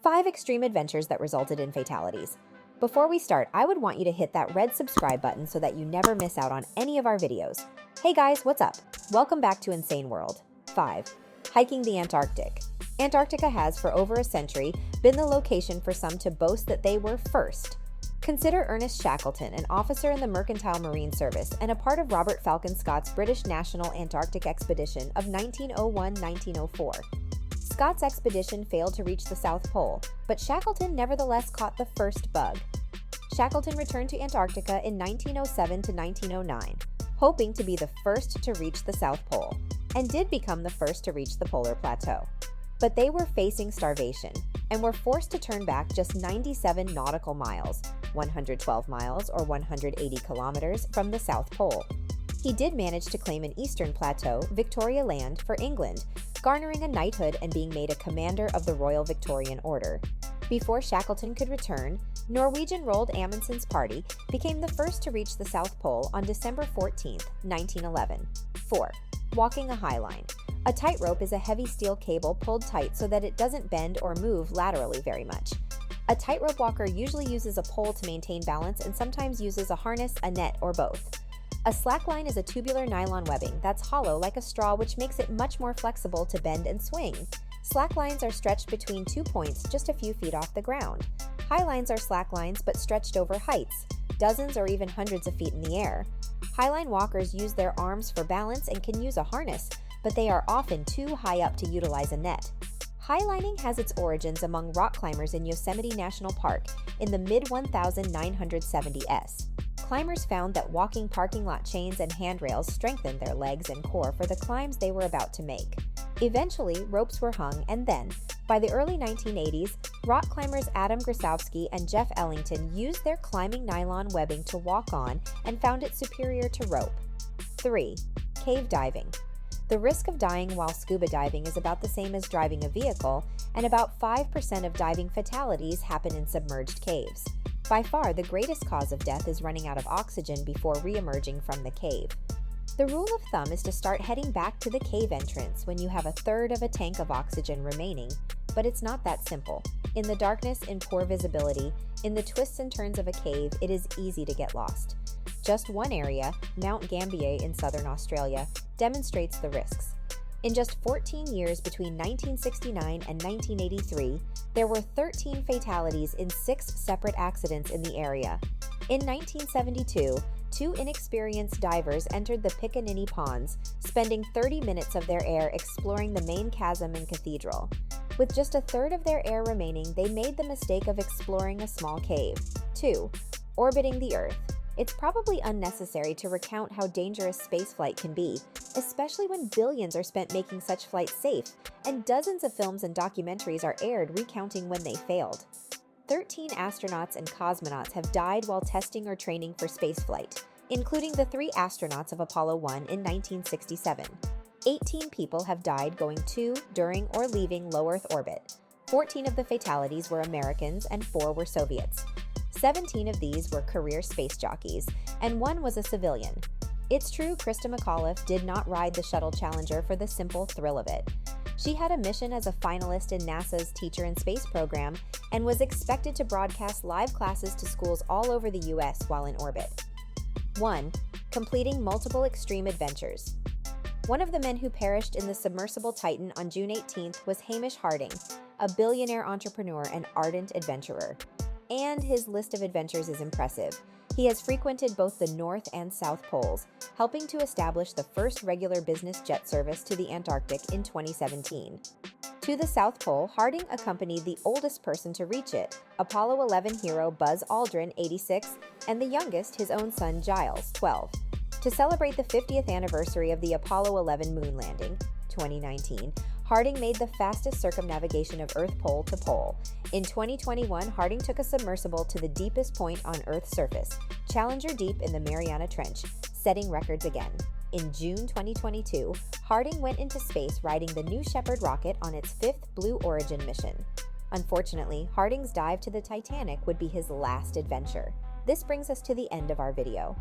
5 extreme adventures that resulted in fatalities. Before we start, I would want you to hit that red subscribe button so that you never miss out on any of our videos. Hey guys, what's up? Welcome back to Insane World. 5. Hiking the Antarctic. Antarctica has, for over a century, been the location for some to boast that they were first. Consider Ernest Shackleton, an officer in the Mercantile Marine Service and a part of Robert Falcon Scott's British National Antarctic Expedition of 1901-1904. Scott's expedition failed to reach the South Pole, but Shackleton nevertheless caught the first bug. Shackleton returned to Antarctica in 1907 to 1909, hoping to be the first to reach the South Pole, and did become the first to reach the polar plateau. But they were facing starvation and were forced to turn back just 97 nautical miles, 112 miles or 180 kilometers from the South Pole. He did manage to claim an eastern plateau, Victoria Land, for England, garnering a knighthood and being made a commander of the Royal Victorian Order. Before Shackleton could return, Norwegian Roald Amundson's party became the first to reach the South Pole on December 14, 1911. 4. Walking a high line. A tightrope is a heavy steel cable pulled tight so that it doesn't bend or move laterally very much. A tightrope walker usually uses a pole to maintain balance and sometimes uses a harness, a net, or both. A slackline is a tubular nylon webbing that's hollow like a straw, which makes it much more flexible to bend and swing. Slacklines are stretched between 2 points just a few feet off the ground. Highlines are slacklines but stretched over heights, dozens or even hundreds of feet in the air. Highline walkers use their arms for balance and can use a harness, but they are often too high up to utilize a net. Highlining has its origins among rock climbers in Yosemite National Park in the mid-1970s. Climbers found that walking parking lot chains and handrails strengthened their legs and core for the climbs they were about to make. Eventually, ropes were hung, and then, by the early 1980s, rock climbers Adam Grasowski and Jeff Ellington used their climbing nylon webbing to walk on and found it superior to rope. 3. Cave diving. The risk of dying while scuba diving is about the same as driving a vehicle, and about 5% of diving fatalities happen in submerged caves. By far, the greatest cause of death is running out of oxygen before re-emerging from the cave. The rule of thumb is to start heading back to the cave entrance when you have a third of a tank of oxygen remaining, but it's not that simple. In the darkness, in poor visibility, in the twists and turns of a cave, it is easy to get lost. Just one area, Mount Gambier in southern Australia, demonstrates the risks. In just 14 years between 1969 and 1983, there were 13 fatalities in 6 separate accidents in the area. In 1972, 2 inexperienced divers entered the Piccaninny Ponds, spending 30 minutes of their air exploring the main chasm and cathedral. With just a third of their air remaining, they made the mistake of exploring a small cave. 2. Orbiting the Earth. It's probably unnecessary to recount how dangerous spaceflight can be, especially when billions are spent making such flights safe, and dozens of films and documentaries are aired recounting when they failed. 13 astronauts and cosmonauts have died while testing or training for spaceflight, including the 3 astronauts of Apollo 1 in 1967. 18 people have died going to, during, or leaving low Earth orbit. 14 of the fatalities were Americans and 4 were Soviets. 17 of these were career space jockeys, and 1 was a civilian. It's true Krista McAuliffe did not ride the Shuttle Challenger for the simple thrill of it. She had a mission as a finalist in NASA's Teacher in Space program and was expected to broadcast live classes to schools all over the U.S. while in orbit. 1. Completing multiple extreme adventures. One of the men who perished in the submersible Titan on June 18th was Hamish Harding, a billionaire entrepreneur and ardent adventurer. And his list of adventures is impressive. He has frequented both the North and South Poles, helping to establish the first regular business jet service to the Antarctic in 2017. To the South Pole, Harding accompanied the oldest person to reach it, Apollo 11 hero Buzz Aldrin, 86, and the youngest, his own son Giles, 12. To celebrate the 50th anniversary of the Apollo 11 moon landing, 2019, Harding made the fastest circumnavigation of Earth pole to pole. In 2021, Harding took a submersible to the deepest point on Earth's surface, Challenger Deep in the Mariana Trench, setting records again. In June 2022, Harding went into space riding the New Shepard rocket on its 5th Blue Origin mission. Unfortunately, Harding's dive to the Titanic would be his last adventure. This brings us to the end of our video.